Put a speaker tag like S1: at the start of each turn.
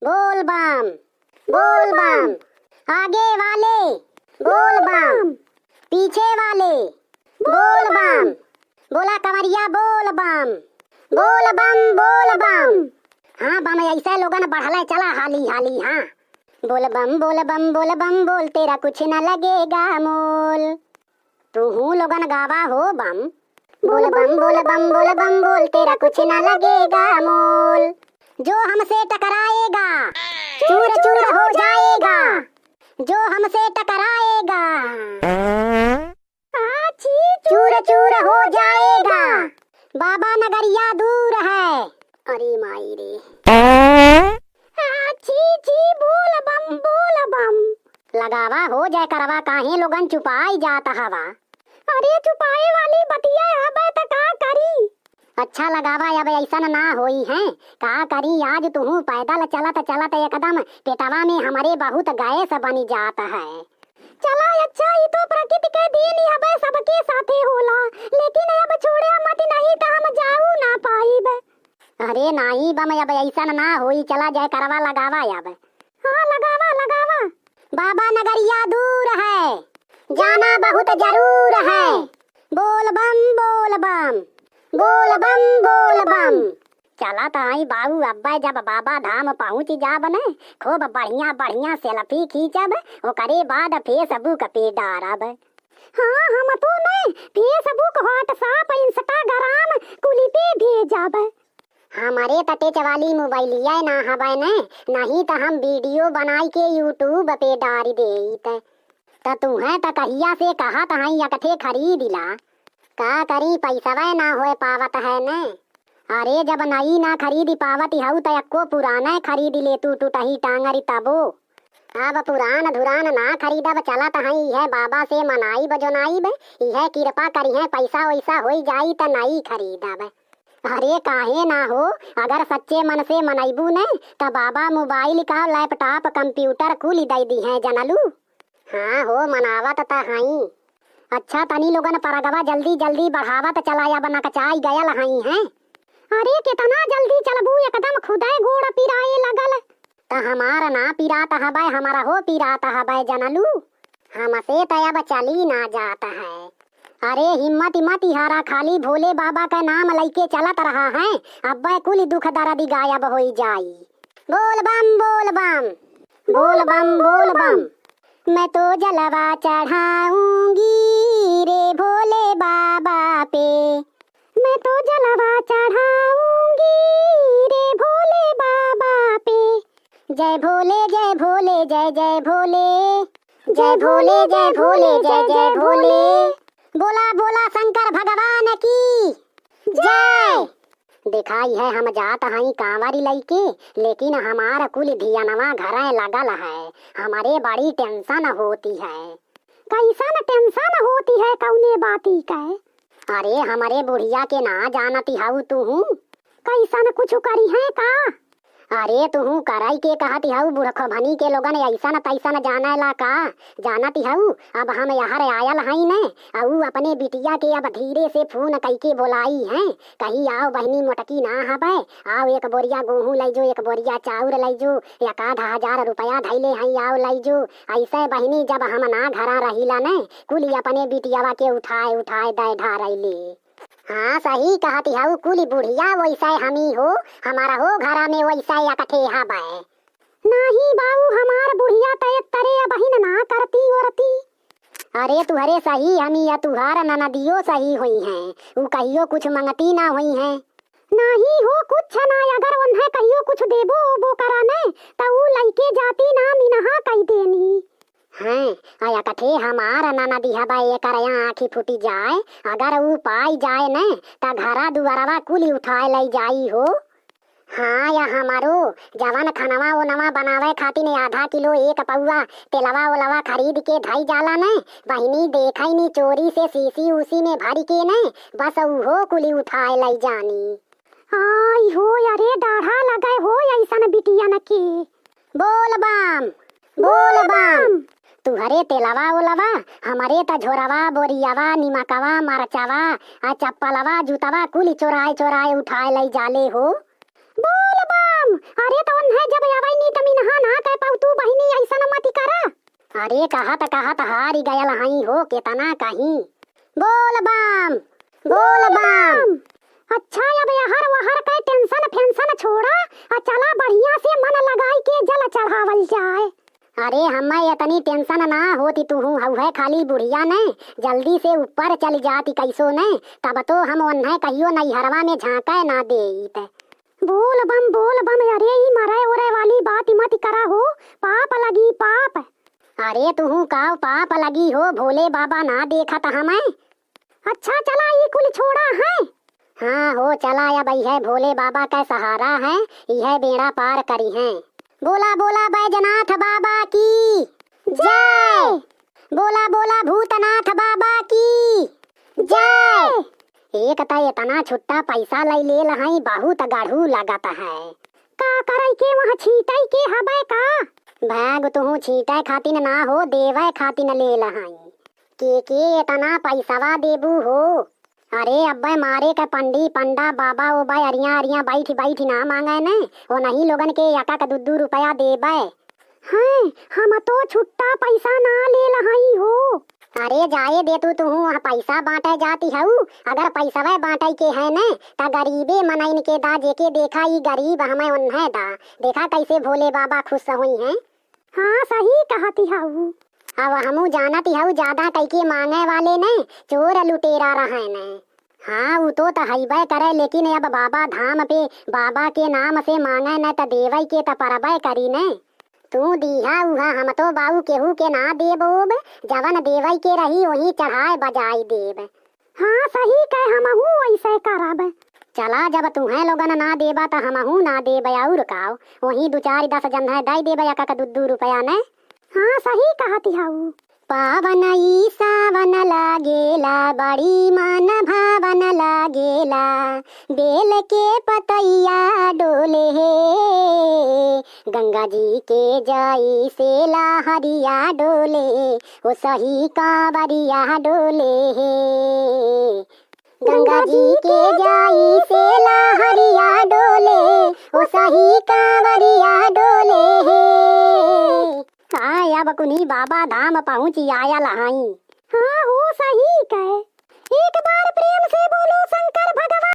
S1: बोल बम बोल बम, आगे वाले बोल बम, पीछे वाले बोल बम, बोला कमरिया बोल बम, बोल बम बोल बम। हाँ बम ऐसा लोगन बढ़ले चला हाली हाली। हाँ बोल बम बोल बम बोल बम बोल, तेरा कुछ न लगेगा मोल। तू हूँ लोगन गावा हो बम, बोल बम बोल बम बोल बम बोल, तेरा कुछ न लगेगा मोल। जो हमसे टकराएगा चूर चूर हो जाएगा, जो हमसे टकराएगा चूर चूर हो जाएगा। बाबा नगरिया दूर है, अरे माई रे। छी बोल बम लगावा हो जाए करवा, काहे लोगन चुपाई जाता हवा। अरे चुपाए वाली बतिया हबे त का करी। अच्छा लगावा अब ऐसा ना होई है, का करी आज तू पैदल चलत चलत एकदम पेटवा में हमारे बहुत गैस बनी जात है। चला अच्छा ही तो प्रकृति के दिन हबे, सबके साथे होला, लेकिन अब छोड़े मत नहीं तो हम जाऊ ना पाईब। अरे नहीं बम अब ऐसा ना होई, चला जाए करवा लगावा अब। हाँ लगावा लगावा। बाबा नगरिया दूर है, जाना बहुत जरूर है। बोल बम बोल बम बोल बम बोल बम। चला तो आई बाबू अब्बा जब बाबा धाम पहुँच जाब न, खूब बढ़िया बढ़िया सेल्फी खींचब, ओकरे बाद फेसबुक पे डारब। हाँ हम तो न फेसबुक व्हाट्सएप इंस्टाग्राम कुली पे भेजब। हमारे टच वाली मोबाइलिया ना हवे न, नहीं तो हम वीडियो बनाई के यूट्यूब पे डाल देत। त तू है त कहिया से कहा तहाई अकठे खरीद ला, का करी पैसा ना होए पावत है न। अरे जब नई ना खरीदी पावत हऊ त अक्को पुराना खरीद ले तू टूटही टांगरी तबो। अब पुरान धुरान ना खरीदब, चला तहाई है बाबा से मनाई बजोनाईब, यह कृपा करी है पैसा वैसा हो जाई त नई खरीदब। अरे काहे ना हो, अगर सच्चे मन से मनैबू न त बाबा मोबाइल का लैपटॉप कंप्यूटर कुल दे दी है जनलू। हाँ हो मनावत त हई। अच्छा तनी लोगन परगवा जल्दी जल्दी बढ़ावत चलाया बना कचाई गयल हई है। अरे कितना जल्दी चलबू, एकदम खुदे गोड़ पिराए लगल। त हमारा ना पिरात हबै, हमारा हो पिरात हबै जनलू, हमसे त अब चली ना जाता है। अरे हिम्मत मत हारा, खाली भोले बाबा का नाम लइके चलत रहा है, अब्बे कुल दुख दर्द गायब हो जाई। बोल बम बोल बम बोल बम बोल बम। मैं तो जलवा चढ़ाऊंगी रे भोले बाबा पे, मैं तो जलवा चढ़ाऊंगी रे भोले बाबा पे। जय भोले जय भोले जय जय भोले, जय भोले जय भोले जय जय भोले। बोला बोला शंकर भगवान की जय। दिखाई है हम जात हई कांवरी लइके, लेकिन हमारा कुल धियानवा घर लगल है, हमारे बड़ी टेंशन होती है। कैसन टेंशन होती है कौने बाती का? अरे हमारे बुढ़िया के ना जानती हऊ तू, कैसन कुछ करी है का? अरे तू कराई के कहती हऊ, बुढ़खो भनी के लोगन ऐसन तैसन जाने ला का जानती हऊ। अब हम यहाँ आयल हई न, अऊ अपने बिटिया के अब धीरे से फोन कईके बोलाई है, कही आओ बहनी मोटकी ना हबै, आओ एक बोरिया गेहूँ लै जो, एक बोरिया चाउर लै जो, एक आधा 1000 रुपया धैले हई आओ लै जो। ऐसे बहनी जब हम ना घरा रहीला न, कुल अपने बिटियावा के उठाए उठाए दे ढारैले। हाँ सही कहती हऊ, कुल बुढ़िया वैसे हमी हो, हमारा हो घरा में वैसे अकठे हबै। नहीं बाऊ हमार बुढ़िया तय तरे बहिन ना करती औरती। अरे तुहरे सही हमी या तुहार ननदियो सही हुई हैं, उ कहियो कुछ मंगती ना हुई हैं। नहीं हो कुछ ना, अगर उन्हें कहियो कुछ देबो वो कराने तो उ लइके जाती ना मिनहा कह देनी हैं। आया कठे हमारा ननदी हबै, एकर आँखी फूटी जाए, अगर उ पाई जाए न त घरा दुआरवा कुली उठाए लै जाई हो। हाँ या हमारो जवन खनवा ओनवा बनावे खातिर आधा किलो 1 पौआ तेलवा ओलवा खरीद के धई जाला न, बहिनी देखई नी चोरी से सीसी उसी में भर के न, बस उहो कुली उठाए लै जानी। आई हो अरे डाढ़ा लगे हो ऐसन बिटियन के। बोल बम बोल बम। तुहरे तेलवा ओलवा, हमारे त झोरवा बोरियावा निमकवा मरचवा आ चप्पलवा जूतवा कुल चोराए चोराए उठाए लै जाले हो। बोल बम। अरे तो उन्हें जब आवे नी त अरे कहत हारी गयल हई हो केतना कहीं। बोल बम बोल बम। अच्छा अब हर वहर के टेंशन फेंशन छोड़ा और चला बढ़िया से मन लगाई के जल चढ़ावल जाए। अरे हमें इतनी टेंशन ना होती तू है खाली बुढ़िया ने जल्दी से ऊपर चली जाती कैसो ने तब तो हम उन्हें कहियो नैहरवा में झांके ना देत। बोल बम अरे ई मरे ओरे वाली बात मत करा हो, पाप लगी पाप। अरे तू का पाप लगी हो, भोले बाबा ना देखत हमें। अच्छा चला ये कुल छोड़ा है। हाँ हो चला या भाई है भोले बाबा का सहारा है, यह बेड़ा पार करी है। बोला बोला बैजनाथ बाबा की जय। बोला बोला भूतनाथ बाबा की जय। एक तो इतना छुट्टा पैसा ले लहई बहुत गाढ़ू लगता है। का करई के वहाँ छीटई के हबे का भाग तू छीटे खातिन ना हो देवे खातिन ले लहई के इतना पैसावा देबू हो। अरे अब्बे मारे के पंडी पंडा बाबा ओ भाई अरिया बैठ ना मांगे ने वो नहीं लोगन के यका का 2 रुपया देबे हैं। हम तो छुट्टा पैसा ना ले लहई हो। अरे जाए दे तू पैसा बांटे जाती हऊ। अगर पैसा बांटे के है ने ता गरीबे मनइन के दा जेके देखा ई गरीब हमें उन्हें दा देखा कैसे भोले बाबा खुश हुई हैं। हाँ सही कहती हऊ। अब हमू जानती हूँ ज्यादा कैके मांगे वाले ने चोर लुटेरा रहे ने। हाँ वो तो हईबे करे लेकिन अब बाबा धाम पे बाबा के नाम से मांगे न त देवई के त परबे करी ने। तू दीहा उहा हम तो बाऊ केहू के ना देबोब, जवन देवई के रही वही चढ़ाए बजाई देब। हाँ सही कह हमहू ऐसे करब। चला जब तुम्हें लोगन ना देबा त हमहू ना देब और काओ वही 2-4-10 जन है दे देब या का 2 रुपया ने। हाँ सही कहती हूँ। पावन ई सावन लागेला बड़ी मन भावन लागेला बेल के पतैया डोले हे गंगा जी के जाई से लहरिया डोले वो सही कांवरिया डोले हे गंगा जी के जाई से लहरिया डोले वो सही कांवरिया डोले हे। अब कुनी बाबा धाम पहुँच आया लहाई। हाँ हो सही कहे। एक बार प्रेम से बोलो शंकर भगवान।